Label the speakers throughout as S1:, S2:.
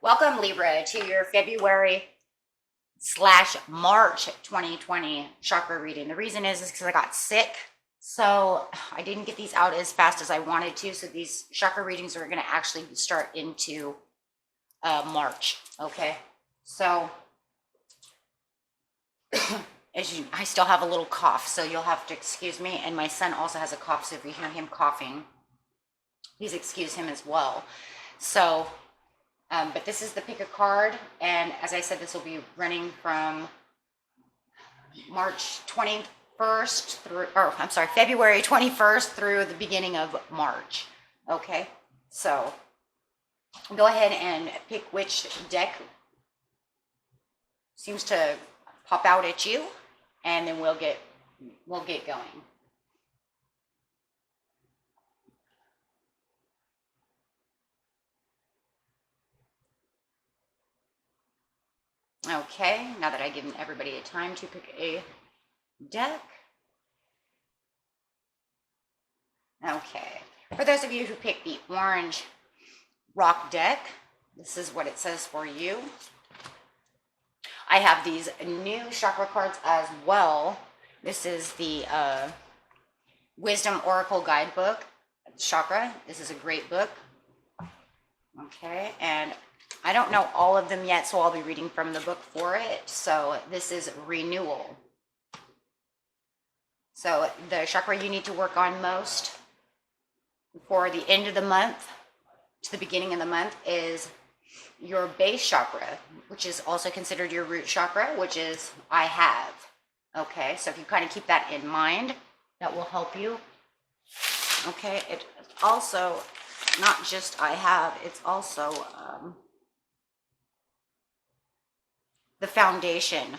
S1: Welcome, Libra, to your February/March 2020 chakra reading. The reason is because I got sick, so I didn't get these out as fast as I wanted to. So these chakra readings are going to actually start into March. Okay, so I still have a little cough, so you'll have to excuse me. And my son also has a cough, so if you hear him coughing, please excuse him as well. So. But this is the pick a card, and as I said, this will be running from March 21st through, or I'm sorry, February 21st through the beginning of March. Okay, so go ahead and pick which deck seems to pop out at you, and then we'll get going. Okay, now that I've given everybody a time to pick a deck. Okay, for those of you who picked the orange rock deck, this is what it says for you. I have these new chakra cards as well. This is the Wisdom Oracle Guidebook, Chakra. This is a great book. Okay, and I don't know all of them yet, so I'll be reading from the book for it. So this is renewal. So the chakra you need to work on most for the end of the month to the beginning of the month is your base chakra, which is also considered your root chakra, which is I have. Okay, so if you kind of keep that in mind, that will help you. Okay, it's also not just I have, it's also the foundation.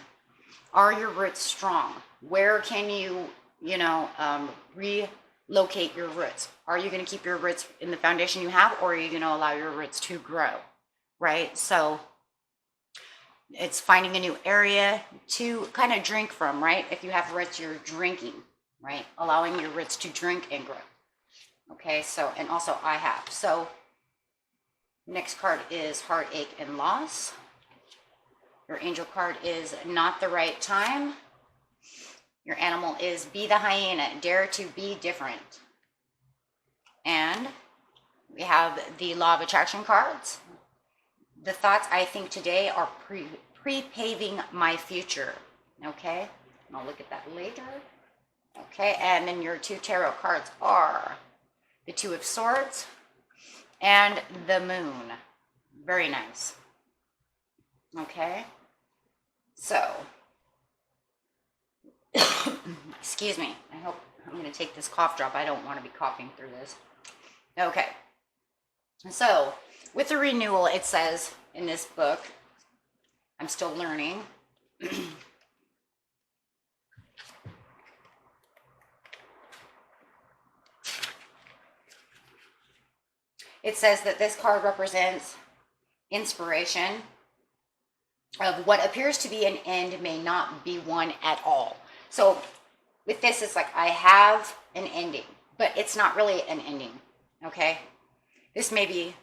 S1: Are your roots strong? Where can you relocate your roots? Are you going to keep your roots in the foundation you have, or are you going to allow your roots to grow? Right? So it's finding a new area to kind of drink from, right? If you have roots, you're drinking, right? Allowing your roots to drink and grow. Okay, so, and also I have. So next card is heartache and loss. Your angel card is not the right time. Your animal is be the hyena, dare to be different. And we have the law of attraction cards. The thoughts I think today are pre-paving my future. Okay, and I'll look at that later. Okay, and then your two tarot cards are the Two of Swords and the Moon. Very nice. Okay, so excuse me, I hope I'm going to take this cough drop. I don't want to be coughing through this. Okay, so with the renewal, it says in this book, I'm still learning. It says that this card represents inspiration of what appears to be an end may not be one at all. So with this, it's like I have an ending, but it's not really an ending, okay? This may be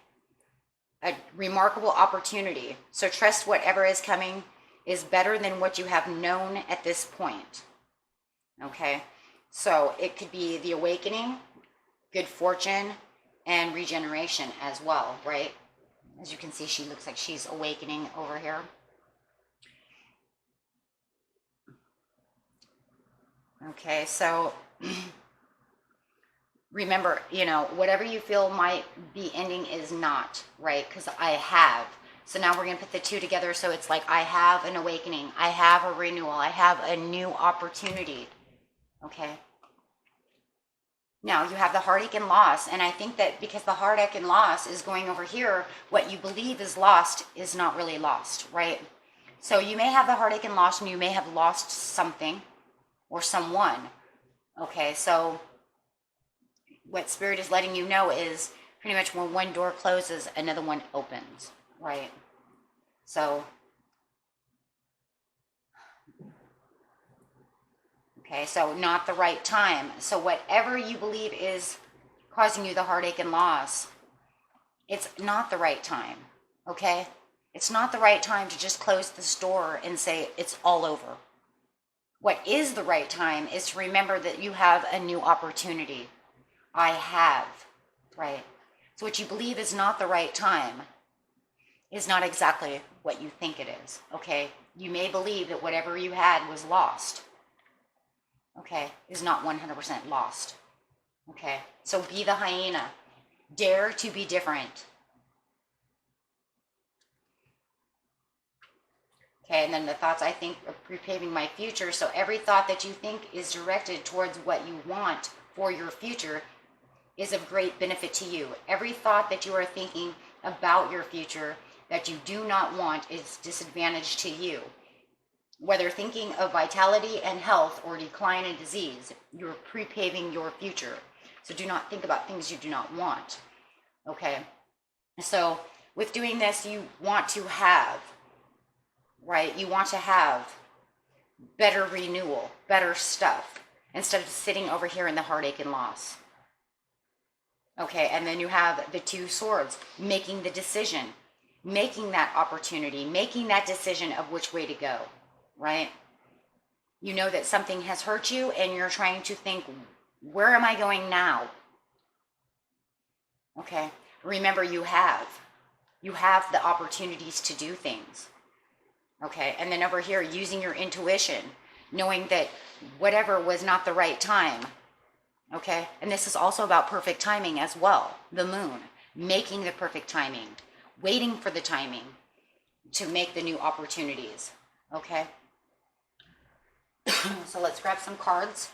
S1: a remarkable opportunity. So trust whatever is coming is better than what you have known at this point, okay? So it could be the awakening, good fortune, and regeneration as well, right? As you can see, she looks like she's awakening over here. Okay, so remember, whatever you feel might be ending is not, right? Because I have. So now we're going to put the two together. So it's like I have an awakening. I have a renewal. I have a new opportunity. Okay. Now you have the heartache and loss. And I think that because the heartache and loss is going over here, what you believe is lost is not really lost, right? So you may have the heartache and loss, and you may have lost something or someone. Okay, so what Spirit is letting you know is pretty much when one door closes, another one opens, right? So, okay, so not the right time. So whatever you believe is causing you the heartache and loss, it's not the right time, okay? It's not the right time to just close this door and say it's all over. What is the right time is to remember that you have a new opportunity. I have, right? So what you believe is not the right time is not exactly what you think it is, okay? You may believe that whatever you had was lost, okay, is not 100% lost, okay? So be the hyena. Dare to be different. Okay, and then the thoughts I think are prepaving my future. So every thought that you think is directed towards what you want for your future is of great benefit to you. Every thought that you are thinking about your future that you do not want is disadvantage to you. Whether thinking of vitality and health or decline and disease, you're prepaving your future. So do not think about things you do not want. Okay, so with doing this, you want to have, right? You want to have better renewal, better stuff, instead of sitting over here in the heartache and loss. Okay, and then you have the two swords, making the decision, making that opportunity, making that decision of which way to go, right? You know that something has hurt you and you're trying to think, where am I going now? Okay, remember you have the opportunities to do things. Okay, and then over here, using your intuition, knowing that whatever was not the right time. Okay, and this is also about perfect timing as well. The moon, making the perfect timing, waiting for the timing to make the new opportunities. Okay, so let's grab some cards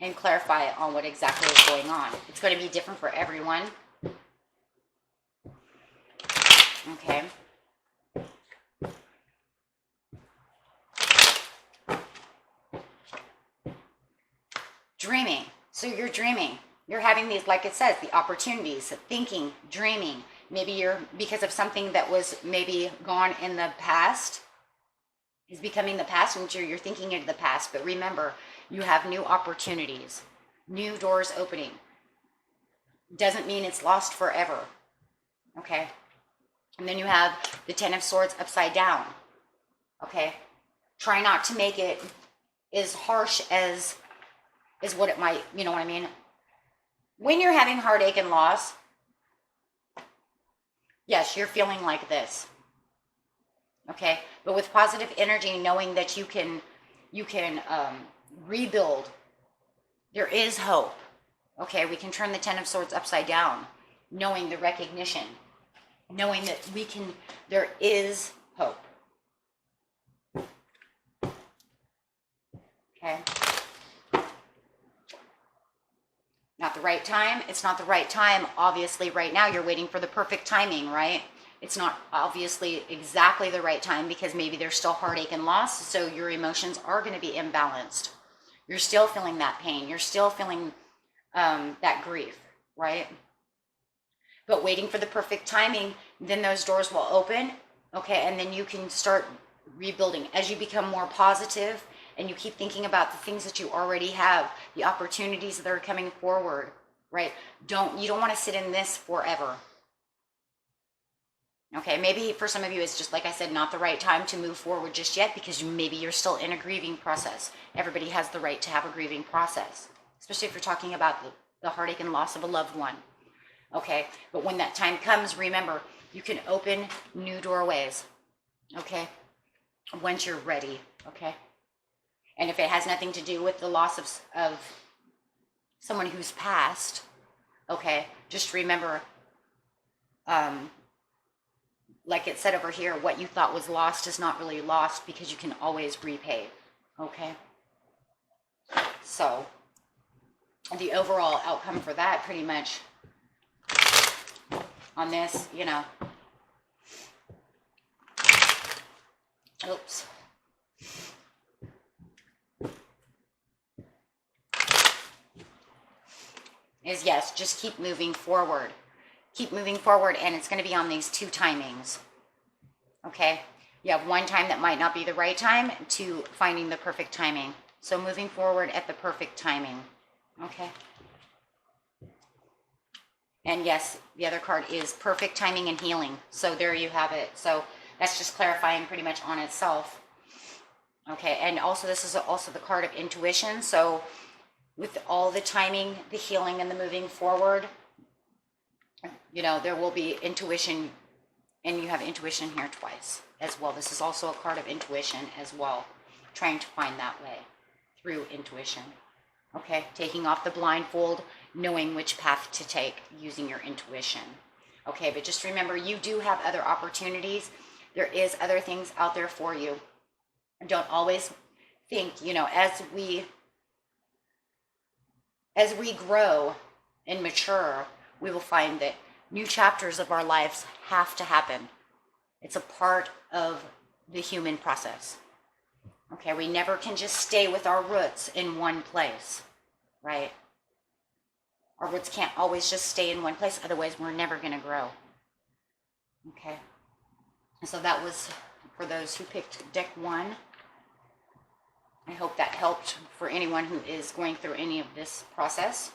S1: and clarify on what exactly is going on. It's going to be different for everyone. Okay. Dreaming. So you're dreaming. You're having these, like it says, the opportunities, thinking, dreaming. Maybe you're, because of something that was maybe gone in the past, is becoming the past, and you're thinking into the past. But remember, you have new opportunities, new doors opening. Doesn't mean it's lost forever. Okay? And then you have the Ten of Swords upside down. Okay? Try not to make it as harsh as what it might, you know what I mean? When you're having heartache and loss, yes, you're feeling like this. Okay? But with positive energy, knowing that you can rebuild, there is hope. Okay? We can turn the Ten of Swords upside down, knowing the recognition, knowing that there is hope. Okay? Not the right time. It's not the right time. Obviously, right now, you're waiting for the perfect timing, right? It's not obviously exactly the right time because maybe there's still heartache and loss, so your emotions are going to be imbalanced. You're still feeling that pain. You're still feeling that grief, right? But waiting for the perfect timing, then those doors will open, okay? And then you can start rebuilding. As you become more positive, and you keep thinking about the things that you already have, the opportunities that are coming forward, right? You don't want to sit in this forever. Okay, maybe for some of you, it's just, like I said, not the right time to move forward just yet because maybe you're still in a grieving process. Everybody has the right to have a grieving process, especially if you're talking about the heartache and loss of a loved one. Okay, but when that time comes, remember, you can open new doorways, okay, once you're ready, okay? And if it has nothing to do with the loss of someone who's passed, okay, just remember, like it said over here, what you thought was lost is not really lost because you can always repay, okay? So, the overall outcome for that pretty much on this, you know, oops. Is yes, just keep moving forward. Keep moving forward, and it's going to be on these two timings. Okay? You have one time that might not be the right time to finding the perfect timing. So moving forward at the perfect timing. Okay? And yes, the other card is perfect timing and healing. So there you have it. So that's just clarifying pretty much on itself. Okay, and also this is also the card of intuition. So with all the timing, the healing, and the moving forward, you know, there will be intuition, and you have intuition here twice as well. This is also a card of intuition as well, trying to find that way through intuition. Okay, taking off the blindfold, knowing which path to take using your intuition. Okay, but just remember, you do have other opportunities. There is other things out there for you. Don't always think, you know, as we grow and mature, we will find that new chapters of our lives have to happen. It's a part of the human process. Okay, we never can just stay with our roots in one place, right? Our roots can't always just stay in one place, otherwise we're never going to grow. Okay, so that was for those who picked deck 1. I hope that helped for anyone who is going through any of this process.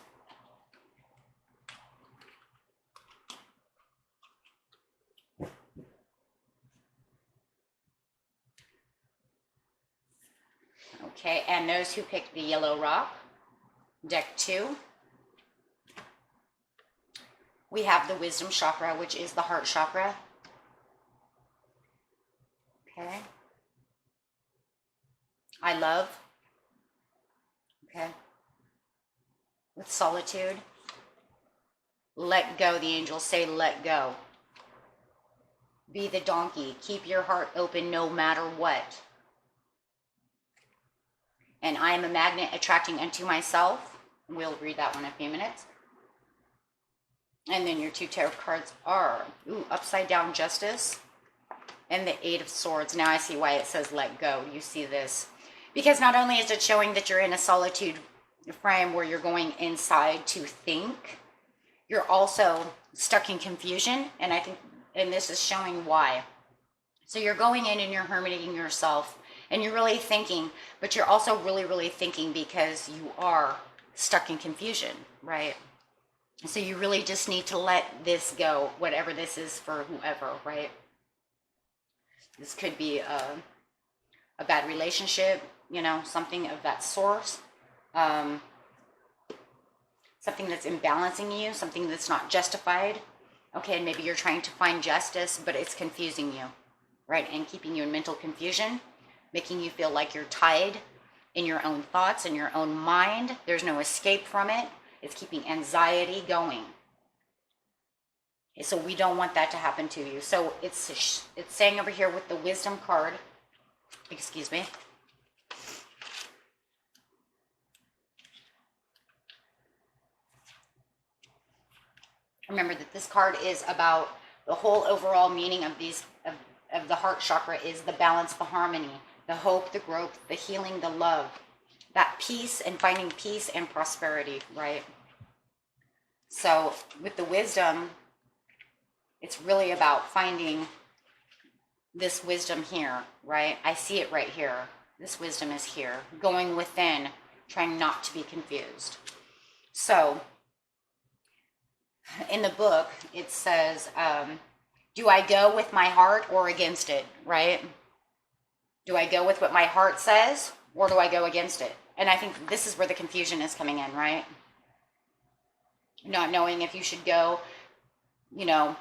S1: Okay, and those who picked the yellow rock, deck 2, we have the wisdom chakra, which is the heart chakra. Okay. I love. Okay. With solitude. Let go, the angels say, let go. Be the donkey. Keep your heart open no matter what. And I am a magnet attracting unto myself. We'll read that one in a few minutes. And then your 2 tarot cards are upside down justice and the 8 of swords. Now I see why it says let go. You see this? Because not only is it showing that you're in a solitude frame where you're going inside to think, you're also stuck in confusion. And I think, and this is showing why. So you're going in and you're hermiting yourself and you're really thinking, but you're also really, really thinking because you are stuck in confusion, right? So you really just need to let this go, whatever this is for whoever, right? This could be a bad relationship, you know, something of that source. Something that's imbalancing you, something that's not justified. Okay, and maybe you're trying to find justice, but it's confusing you, right? And keeping you in mental confusion, making you feel like you're tied in your own thoughts, in your own mind. There's no escape from it. It's keeping anxiety going. Okay, so we don't want that to happen to you. So it's saying over here with the wisdom card, excuse me. Remember that this card is about the whole overall meaning of these of the heart chakra is the balance, the harmony, the hope, the growth, the healing, the love, that peace and finding peace and prosperity, right? So with the wisdom, it's really about finding this wisdom here, right? I see it right here. This wisdom is here, going within, trying not to be confused. So in the book, it says, do I go with my heart or against it, right? Do I go with what my heart says or do I go against it? And I think this is where the confusion is coming in, right? Not knowing if you should go, you know,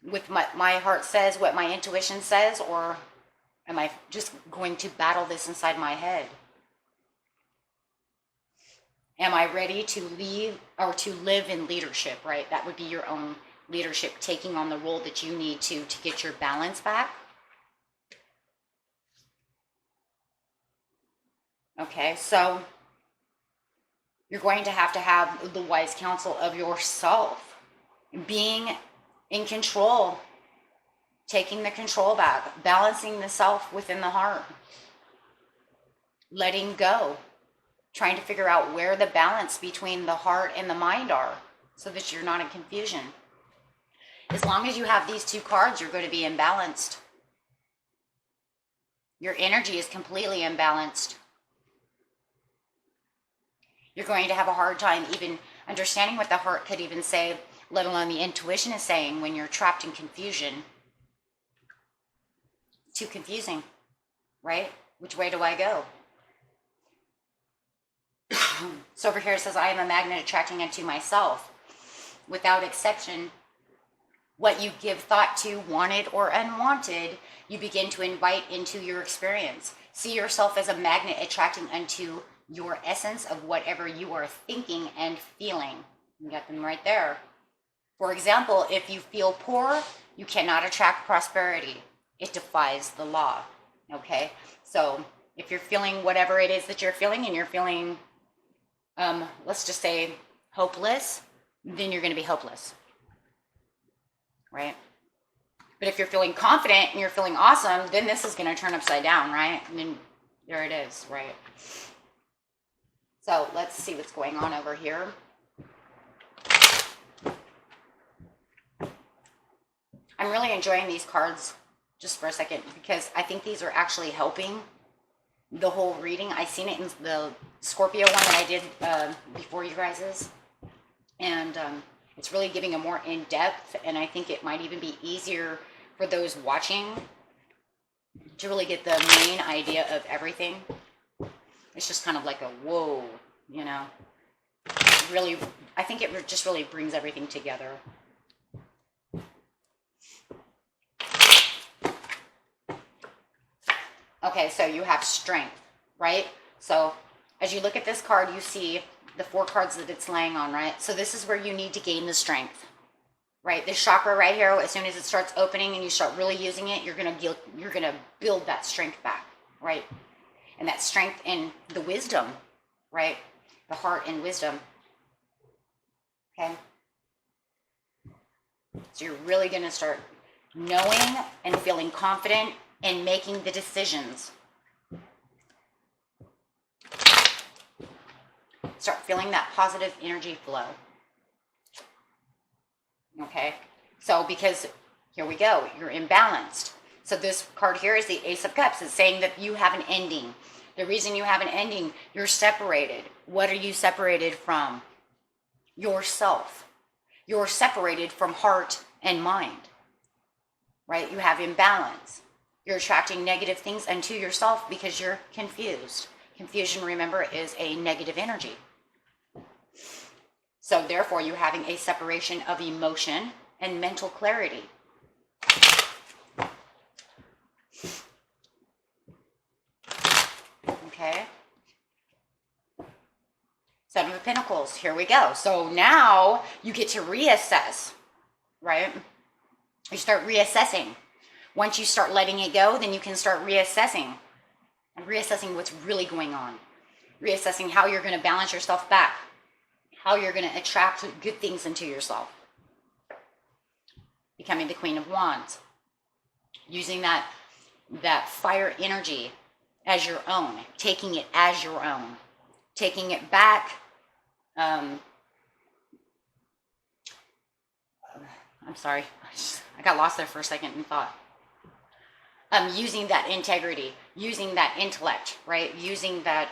S1: with my heart says, what my intuition says, or am I just going to battle this inside my head? Am I ready to leave or to live in leadership, right? That would be your own leadership, taking on the role that you need to get your balance back. Okay, so you're going to have the wise counsel of yourself, being in control, taking the control back, balancing the self within the heart, letting go, trying to figure out where the balance between the heart and the mind are so that you're not in confusion. As long as you have these 2 cards, you're going to be imbalanced. Your energy is completely imbalanced. You're going to have a hard time even understanding what the heart could even say. let alone the intuition is saying when you're trapped in confusion. Too confusing, right? Which way do I go? So over here it says, I am a magnet attracting unto myself. Without exception, what you give thought to, wanted or unwanted, you begin to invite into your experience. See yourself as a magnet attracting unto your essence of whatever you are thinking and feeling. You got them right there. For example, if you feel poor, you cannot attract prosperity. It defies the law. Okay? So if you're feeling whatever it is that you're feeling, and you're feeling, let's just say, hopeless, then you're going to be hopeless. Right? But if you're feeling confident and you're feeling awesome, then this is going to turn upside down, right? And then there it is, right? So let's see what's going on over here. I'm really enjoying these cards just for a second because I think these are actually helping the whole reading. I seen it in the Scorpio one that I did before you guys's. And it's really giving a more in-depth, and I think it might even be easier for those watching to really get the main idea of everything. It's just kind of like a whoa, you know. Really, I think it just really brings everything together. Okay, so you have strength, right? So as you look at this card, you see the 4 cards that it's laying on, right? So this is where you need to gain the strength, right? This chakra right here, as soon as it starts opening and you start really using it, you're gonna build that strength back, right? And that strength in the wisdom, right? The heart and wisdom. Okay. So you're really gonna start knowing and feeling confident and making the decisions. Start feeling that positive energy flow. Okay, so because here we go, you're imbalanced. So this card here is the Ace of Cups. It's saying that you have an ending. The reason you have an ending, you're separated. What are you separated from? Yourself. You're separated from heart and mind, right? You have imbalance. You're attracting negative things unto yourself because you're confused. Confusion, remember, is a negative energy. So therefore, you're having a separation of emotion and mental clarity. Okay. 7 of Pentacles. Here we go. So now you get to reassess, right? You start reassessing. Once you start letting it go, then you can start reassessing. And reassessing what's really going on. Reassessing how you're going to balance yourself back. How you're going to attract good things into yourself. Becoming the Queen of Wands. Using that fire energy as your own. Taking it as your own. Taking it back. I'm sorry. I got lost there for a second in thought. Using that integrity. Using that intellect, right? Using that...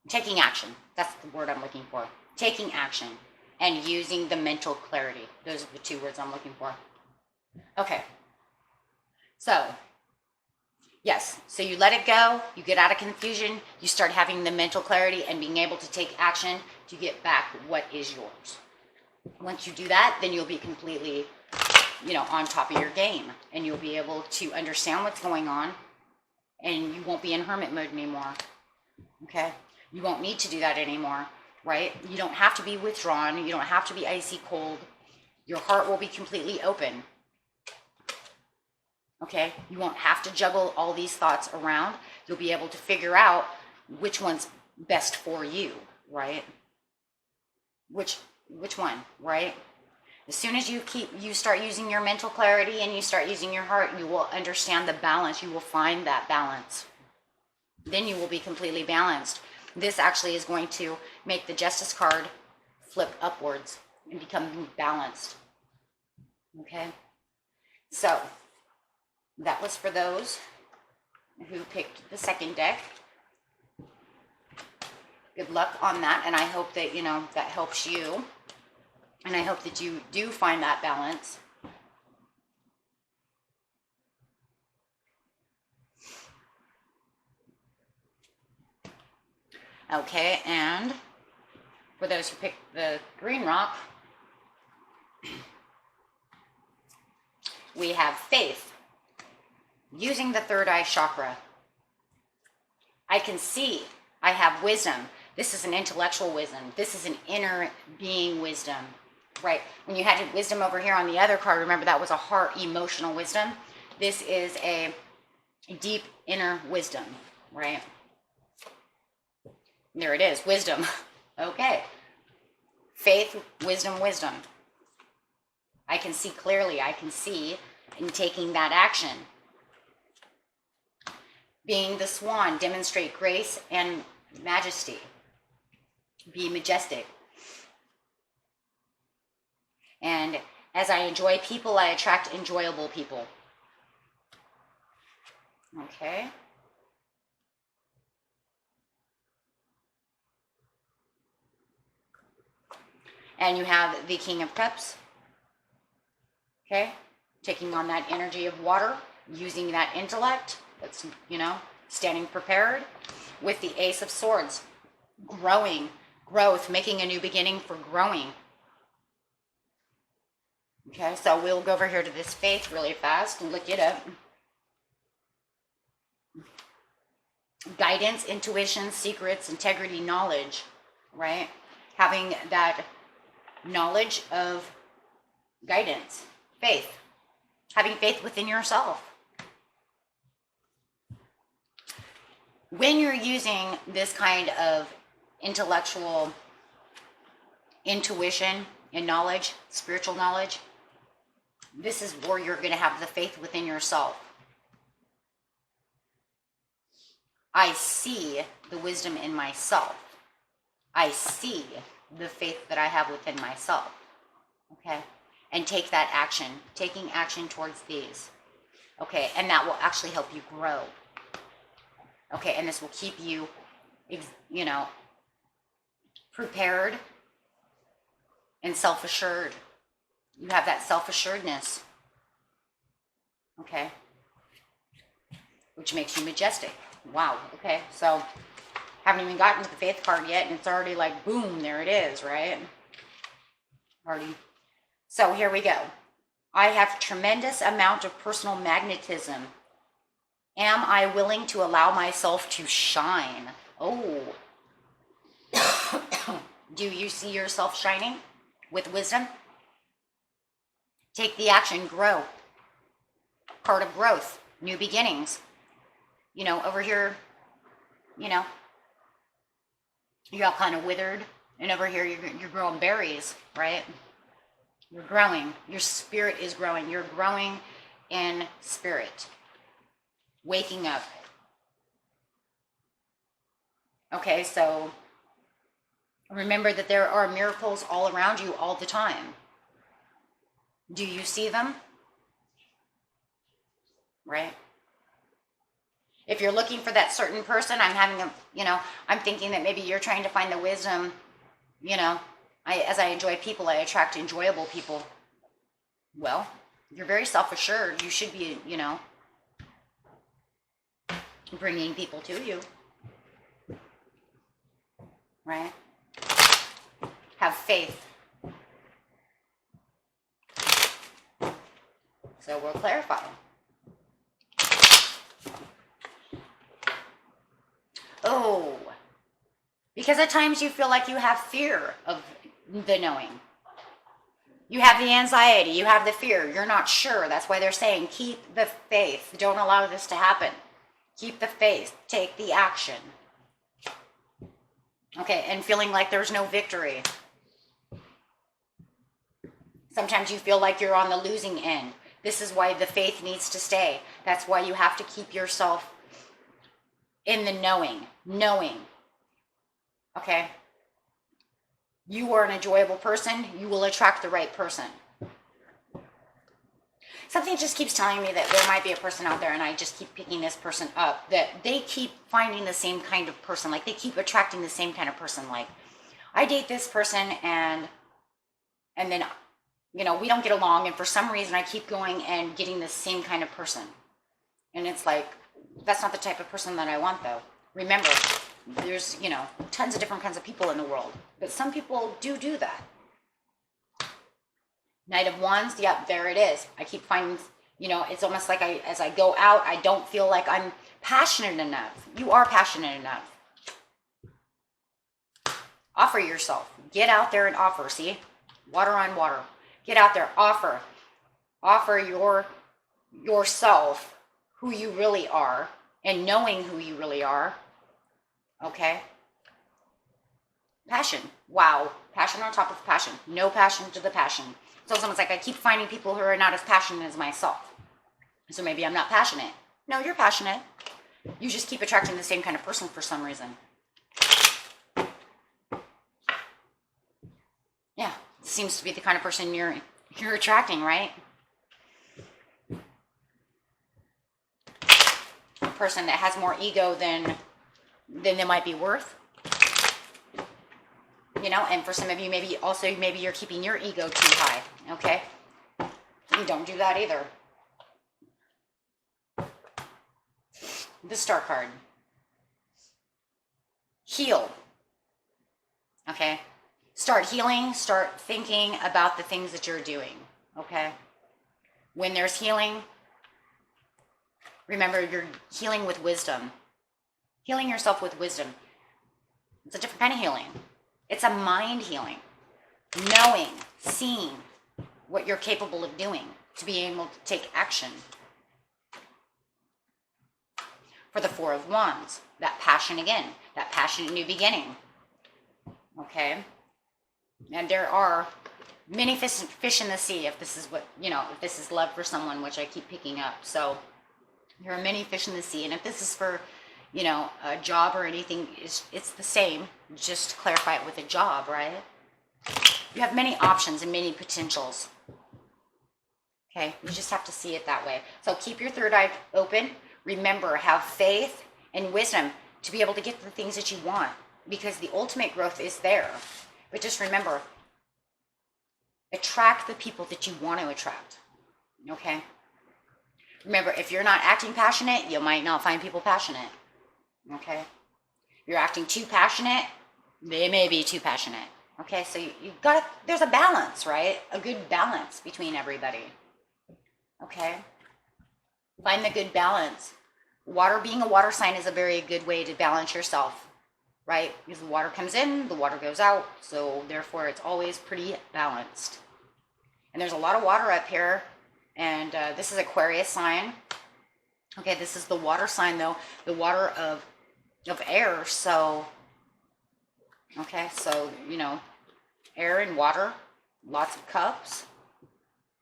S1: taking action. That's the word I'm looking for. Taking action and using the mental clarity. Those are the 2 words I'm looking for. Okay. So, yes. So you let it go. You get out of confusion. You start having the mental clarity and being able to take action to get back what is yours. Once you do that, then you'll be completely, on top of your game. And you'll be able to understand what's going on. And you won't be in hermit mode anymore. Okay? You won't need to do that anymore, right? You don't have to be withdrawn. You don't have to be icy cold. Your heart will be completely open. Okay? You won't have to juggle all these thoughts around. You'll be able to figure out which one's best for you, right? Which one, right? As soon as you start using your mental clarity and you start using your heart, you will understand the balance. You will find that balance. Then you will be completely balanced. This actually is going to make the Justice card flip upwards and become balanced. Okay? So, that was for those who picked the second deck. Good luck on that. And I hope that, that helps you. And I hope that you do find that balance. Okay, and for those who picked the green rock, we have faith, using the third eye chakra. I can see, I have wisdom. This is an intellectual wisdom. This is an inner being wisdom, right? When you had wisdom over here on the other card, remember that was a heart emotional wisdom. This is a deep inner wisdom, right? There it is, wisdom. Okay. Faith, wisdom, wisdom. I can see clearly. I can see in taking that action. Being the swan, demonstrate grace and majesty. Be majestic. And as I enjoy people, I attract enjoyable people. Okay. And you have the King of Cups. Okay. Taking on that energy of water, using that intellect. That's, standing prepared. With the Ace of Swords. Growing. Growth. Making a new beginning for growing. Okay. So we'll go over here to this faith really fast and look it up. Guidance, intuition, secrets, integrity, knowledge. Right? Having that knowledge of guidance, faith, having faith within yourself. When you're using this kind of intellectual intuition and knowledge, spiritual knowledge, this is where you're going to have the faith within yourself. I see the wisdom in myself. I see the faith that I have within myself. Okay? And take that action. Taking action towards these. Okay? And that will actually help you grow. Okay? And this will keep you, prepared and self-assured. You have that self-assuredness. Okay? Which makes you majestic. Wow. Okay? So, haven't even gotten to the faith card yet, and it's already like, boom, there it is, right? Already. So here we go. I have tremendous amount of personal magnetism. Am I willing to allow myself to shine? Oh. Do you see yourself shining with wisdom? Take the action, grow. Part of growth, new beginnings. Over here, you're all kind of withered, and over here you're growing berries, right? You're growing. Your spirit is growing. You're growing in spirit. Waking up. Okay, so remember that there are miracles all around you all the time. Do you see them? Right? If you're looking for that certain person, I'm thinking that maybe you're trying to find the wisdom, as I enjoy people, I attract enjoyable people. Well, you're very self-assured. You should be, bringing people to you. Right? Have faith. So we'll clarify. Oh, because at times you feel like you have fear of the knowing. You have the anxiety, you have the fear, you're not sure. That's why they're saying keep the faith. Don't allow this to happen. Keep the faith. Take the action. Okay, and feeling like there's no victory. Sometimes you feel like you're on the losing end. This is why the faith needs to stay. That's why you have to keep yourself in the knowing. Okay? You are an enjoyable person. You will attract the right person. something just keeps telling me that there might be a person out there, and I just keep picking this person up, that they keep finding the same kind of person. Like they keep attracting the same kind of person. Like I date this person and then, you know, we don't get along. And for some reason I keep going and getting the same kind of person. And it's like, that's not the type of person that I want though. Remember, there's, you know, tons of different kinds of people in the world, but some people do that. Knight of Wands, yep, there it is. I keep finding, you know, it's almost like as I go out, I don't feel like I'm passionate enough. You are passionate enough. Offer yourself. Get out there and offer. See? Water on water. Get out there. Offer. Offer yourself who you really are and knowing who you really are. Okay? Passion. Wow. Passion on top of passion. No passion to the passion. So it's almost like I keep finding people who are not as passionate as myself. So maybe I'm not passionate. No, you're passionate. You just keep attracting the same kind of person for some reason. Yeah, seems to be the kind of person you're attracting, right? A person that has more ego than they might be worth. You know, and for some of you, maybe you're keeping your ego too high, okay? You don't do that either. The Star card. Heal. Okay? Start healing, start thinking about the things that you're doing, okay? When there's healing, remember you're healing with wisdom. Healing yourself with wisdom. It's a different kind of healing. It's a mind healing. Knowing, seeing what you're capable of doing to be able to take action. For the Four of Wands, that passion again, that passionate new beginning. Okay? And there are many fish in the sea if this is what, you know, if this is love for someone, which I keep picking up. So there are many fish in the sea. And if this is for, you know, a job or anything, it's the same. Just clarify it with a job, right? You have many options and many potentials. Okay, you just have to see it that way. So keep your third eye open. Remember, have faith and wisdom to be able to get the things that you want, because the ultimate growth is there. But just remember, attract the people that you want to attract. Okay? Remember, if you're not acting passionate, you might not find people passionate. Okay? If you're acting too passionate, they may be too passionate. Okay? So you've got, there's a balance, right? A good balance between everybody. Okay? Find the good balance. Water, being a water sign is a very good way to balance yourself, right? Because the water comes in, the water goes out, so therefore it's always pretty balanced. And there's a lot of water up here, and this is Aquarius sign. Okay, this is the water sign though, the water of air, so, okay, so, you know, air and water, lots of cups,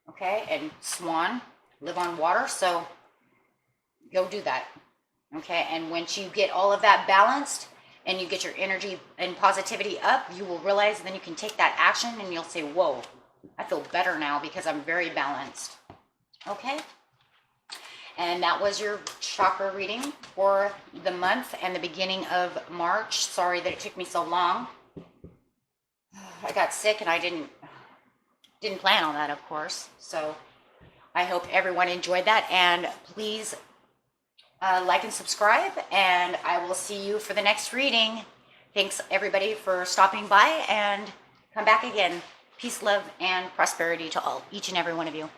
S1: okay, and swan, live on water, so go do that, okay? And once you get all of that balanced and you get your energy and positivity up, you will realize, then you can take that action and you'll say, whoa, I feel better now because I'm very balanced, okay? And that was your chakra reading for the month and the beginning of March. Sorry that it took me so long. I got sick and I didn't plan on that, of course. So I hope everyone enjoyed that, and please like and subscribe, and I will see you for the next reading. Thanks everybody for stopping by, and come back again. Peace, love, and prosperity to all, each and every one of you.